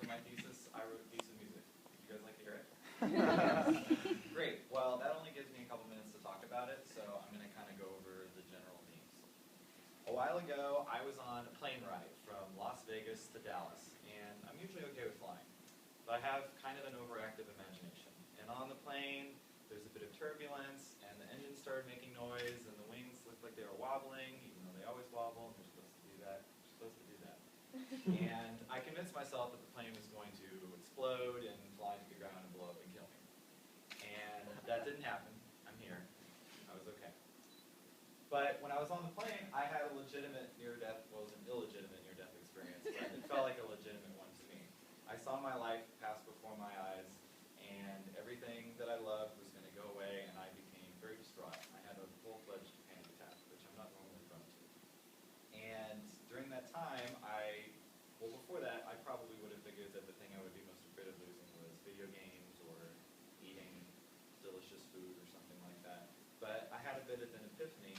For my thesis, I wrote a piece of music. Would you guys like to hear it? Great. Well, that only gives me a couple minutes to talk about it, so I'm going to kind of go over the general themes. A while ago, I was on a plane ride from Las Vegas to Dallas, and I'm usually okay with flying, but I have kind of an overactive imagination. And on the plane, there's a bit of turbulence, and the engine started making noise, and the wings looked like they were wobbling, even though they always wobble, and they're supposed to do that. They're supposed to do that. And I convinced myself that the plane was going to explode and fly to the ground and blow up and kill me. And that didn't happen. I'm here. I was okay. But when I was on the plane, I had a legitimate near-death, well, it was an illegitimate near-death experience, but it felt like a legitimate one to me. I saw my life pass before my eyes, and everything that I loved was going to go away, and I became very distraught. I had a full-fledged panic attack, which I'm not normally prone to. And during that time, well, before that, I probably would have figured that the thing I would be most afraid of losing was video games or eating delicious food or something like that. But I had a bit of an epiphany,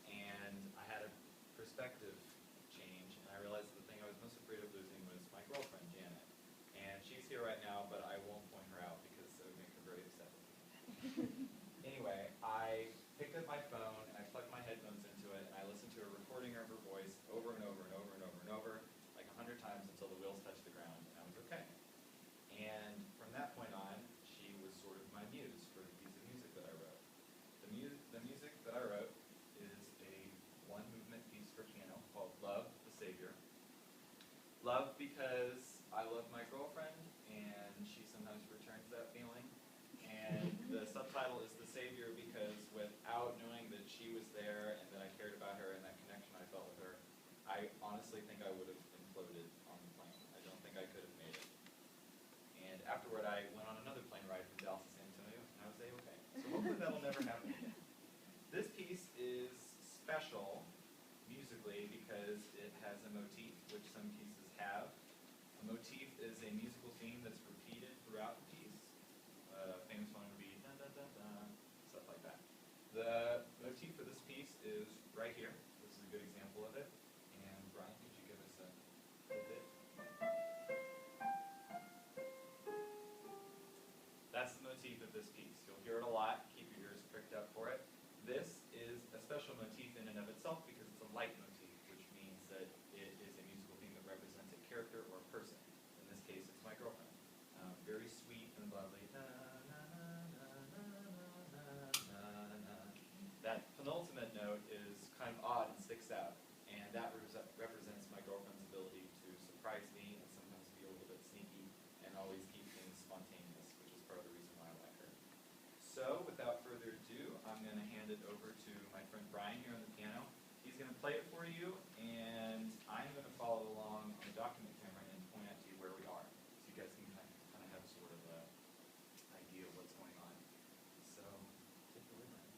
and I had a perspective change, and I realized the thing I was most afraid of losing was my girlfriend, Janet. And she's here right now, but I won't point her out because it would make her very upset with me. Anyway, I picked up my phone, and I plugged my headphones into it, and I listened to a recording of her voice over and over and over and over and over, like 100 times until the wheels touched the ground, and I was okay. And from that point on, she was sort of my muse for the piece of music that I wrote. The music that I wrote is a one-movement piece for piano called Love, the Savior. Love because I love my girlfriend, and she sometimes returns that feeling. And the subtitle is The Savior because without knowing that she was there and that I cared about her and that connection I felt with her, I honestly think I would have imploded on the plane. I don't think I could have made it. And afterward, I went on another plane ride from Dallas to San Antonio, and I was A-okay. So hopefully that'll never happen again. This piece is special musically because it has a motif, which some pieces have. A motif is a musical theme that's repeated throughout the piece. A famous one would be dun-dun-dun-dun, stuff like that. The motif for this piece is right here. This is a good example of it. And Brian, could you give us a bit? That's the motif of this piece. You'll hear it a lot. Keep your ears pricked up for it. This is a special motif in and of itself because it's a leitmotif, which means that it is a musical theme that represents a character or a person. In this case, it's my girlfriend. Very sweet and lovely. That penultimate note is kind of odd and sticks out, and that represents my girlfriend's ability to surprise me and sometimes be a little bit sneaky and always keep things spontaneous, which is part of the reason why I like her. So, without further ado, I'm going to hand it over to my friend Brian here on the piano. He's going to play it for you, and I'm going to follow along on the document camera and point out to you where we are, so you guys can kind of have sort of an idea of what's going on. So, take it away, Brian.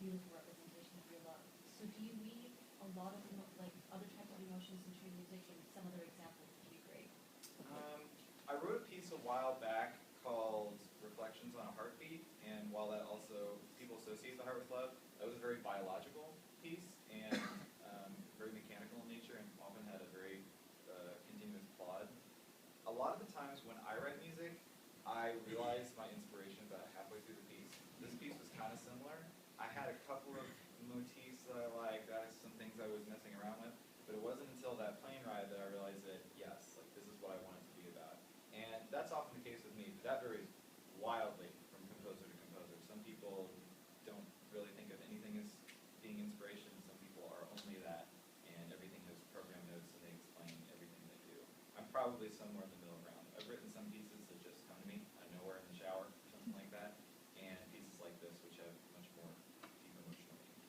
beautiful representation of your love. So do you weave a lot of like other types of emotions into your music, and some other examples would be great? I wrote a piece a while back called Reflections on a Heartbeat, and while that also, people associate the heart with love, that was a very biological piece, and very mechanical in nature, and often had a very continuous plot. A lot of the times when I write music, I realize my inspiration about halfway through the piece. This piece was kind of similar. I had a couple of motifs that I liked, some things I was messing around with, but it wasn't until that plane ride that I realized that, yes, like this is what I want it to be about. And that's often the case with me, but that varies wildly from composer to composer. Some people don't really think of anything as being inspiration. Some people are only that, and everything has program notes and they explain everything they do. I'm probably somewhere in the middle ground. I've written some pieces that just come to me out of nowhere in the shower, or something like that, and pieces like this which have much more deep emotional meaning.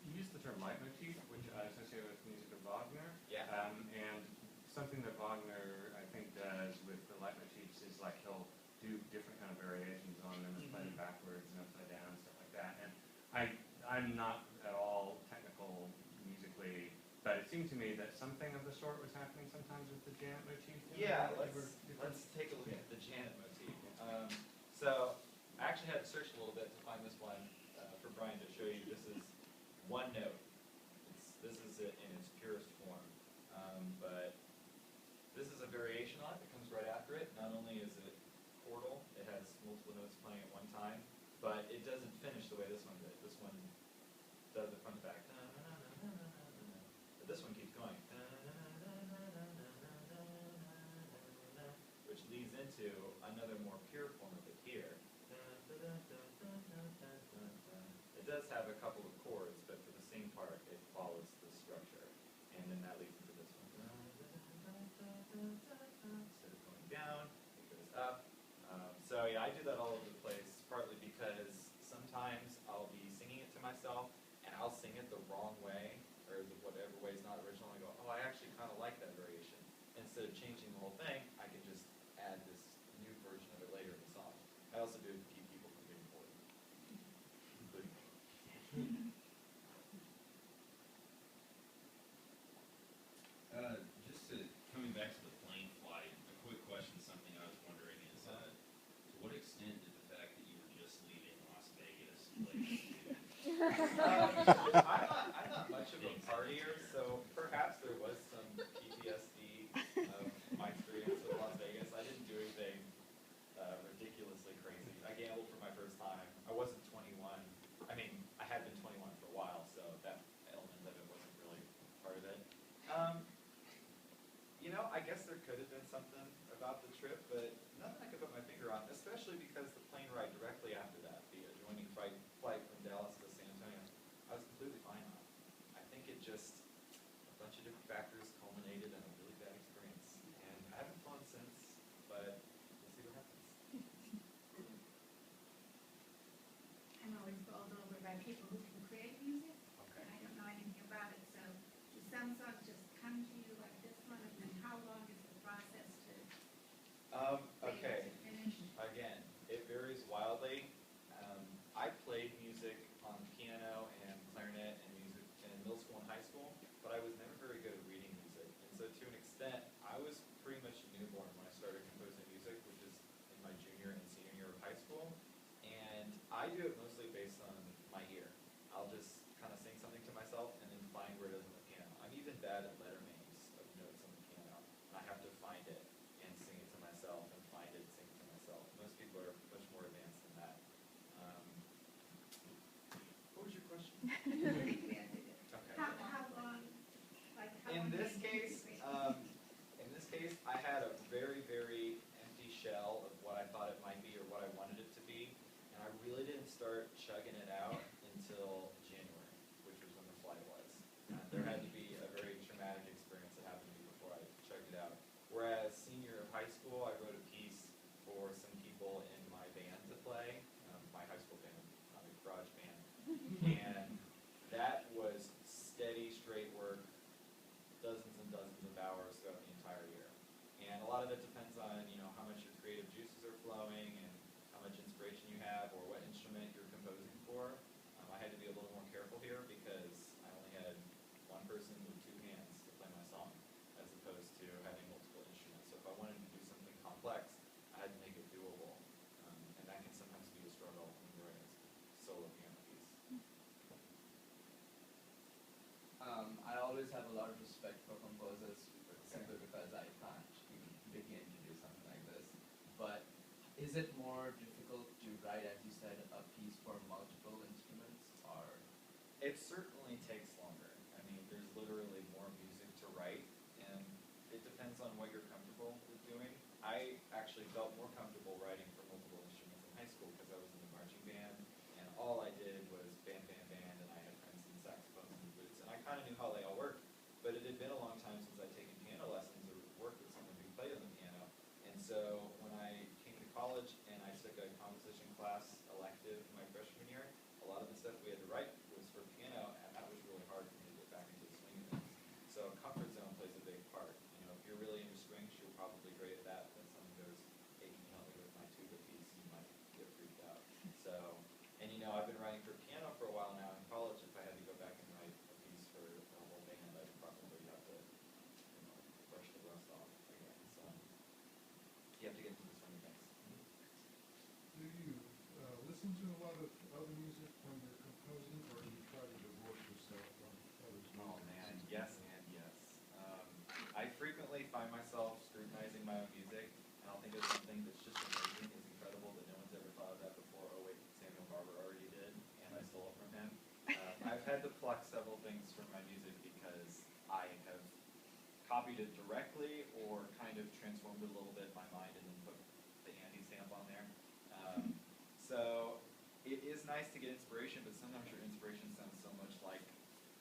You use the term leitmotif, which I associate with music of Wagner. Yeah. And something that Wagner, I think, does with the leitmotifs is like he'll do different kind of variations on them and play them backwards and upside down and stuff like that. And I'm not at all technical musically, but it seemed to me that something of the sort was happening sometimes with the Janet motif. Yeah, let's take a look at the Janet motif. So I actually had to search a little bit to find this one for Brian to show you. This is one note. This is it in its purest form. But this is a variation on it that comes right after it. Not only is it chordal, it has multiple notes playing at one time, but it doesn't finish the way this one did. This one does it front to back. But this one keeps going. Which leads into another more pure form of it here. It does have a couple of chords, but for the same part, it follows the structure. And then that leads into this one. Instead of going down, it goes up. So yeah, I do that all over the place, partly because sometimes I'll be singing it to myself, and I'll sing it the wrong way, or whatever way is not original. I go, oh, I actually kind of like that variation. Instead of changing the whole thing, I can just add this new version of it later in the song. I also do it to keep people from getting bored, including me. Just coming back to the plane flight, a quick question, something I was wondering is, to what extent did the fact that you were just leaving Las Vegas play into I'm not much of a partier, so perhaps there was some PTSD of my experience with Las Vegas. I didn't do anything ridiculously crazy. I gambled for my first time. I wasn't 21. I mean, I had been 21 for a while, so that element of it wasn't really part of it. You know, I guess there could have been something about the trip, but nothing I could put my finger on, especially because the plane ride directly after that, the adjoining flight from Dallas to San Antonio, I was completely fine on. I think it just, a bunch of different factors culminated in a really bad experience. And I haven't flown since, but we'll see what happens. I'm always bowled over by people who can create music, Okay. and I don't know anything about it, so do some songs just come to you like this one, and then how long is the process to Okay. to finish? Again, it varies wildly. I played music on piano and clarinet and music in middle school and high school, but I was never very good at reading music. And so to an extent, I was pretty much a newborn when I started composing music, which is in my junior and senior year of high school. And I do it mostly based on my ear. I'll just kind of sing something to myself and then find where it is on the piano. I'm even bad at letter names of notes on the piano. I have to find it and sing it to myself and find it and sing it to myself. Most people are much more advanced than that. What was your question? Okay. How long, like how In long this do you case, create? I had a very, very empty shell of what I thought it might be or what I wanted it to be, and I really didn't start chugging it out until January, which was when the flight was. There had to be a very traumatic experience that happened to me before I chugged it out. Whereas senior of high school, I wrote a piece for some people in my band to play, my high school band, not a garage band, and that was steady, straight work, dozens and dozens of hours throughout the entire year. And a lot of it depends on, how much your creative juices are always have a lot of respect for composers simply because I can't even begin to do something like this. But is it more difficult to write, as you said, a piece for multiple instruments, or? It certainly takes longer. I mean, there's literally more music to write, and it depends on what you're comfortable with doing. I actually felt more comfortable writing for multiple instruments in high school because I was in the marching band, and all I did was band, and I had friends in saxophones and flutes, and I kind of knew how they all worked. But it had been a long time since I'd taken piano lessons or worked with someone who played on the piano. And so when I came to college and I took a composition class elective my freshman year, a lot of the stuff we had to write was for piano, and that was really hard for me to get back into the swing of things. So comfort zone plays a big part. You know, if you're really into strings, you're probably great at that. But someone goes, hey, can you help me with my tuba piece? You might get freaked out. So, and you know, I've been writing for piano for a while now in college. If I had to go back and write a piece for the whole band, I'd probably have to, you know, brush the rust off again. So you have to get into the swing of things. Do you listen to a lot of other music when you're composing, or do you try to divorce yourself from others' music? Oh man, yes and yes. I frequently find myself scrutinizing my own music, and I'll think of something that's just amazing, it's incredible that no one's ever thought of that before. Oh wait, Samuel Barber already did, and I stole it from him. I've had to pluck several things from my music because I have copied it directly or kind of transformed it a little bit in my mind and then put the Andy stamp on there. So it is nice to get inspiration, but sometimes your inspiration sounds so much like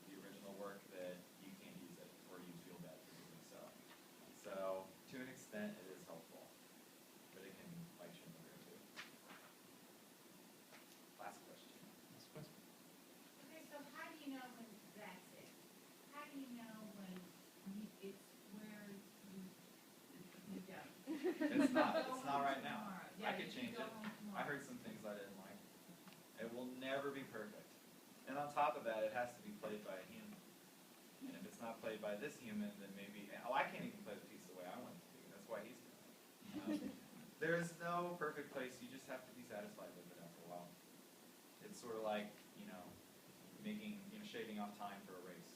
the original work that you can't use it, or you feel bad for doing so. So to an extent, it is helpful, but it can bite you in the rear too. Last question. Last question. Okay, so how do you know when that's it? How do you know when it's where you done? It's not right now. Tomorrow. I Yeah, could you change go it. home tomorrow. I heard some things I didn't like. It will never be perfect. And on top of that, it has to be played by a human. And if it's not played by this human, then maybe, I can't even play the piece the way I want it to be. That's why he's doing it. There's no perfect place. You just have to be satisfied with it after a while. It's sort of like, you know, shaving off time for a race.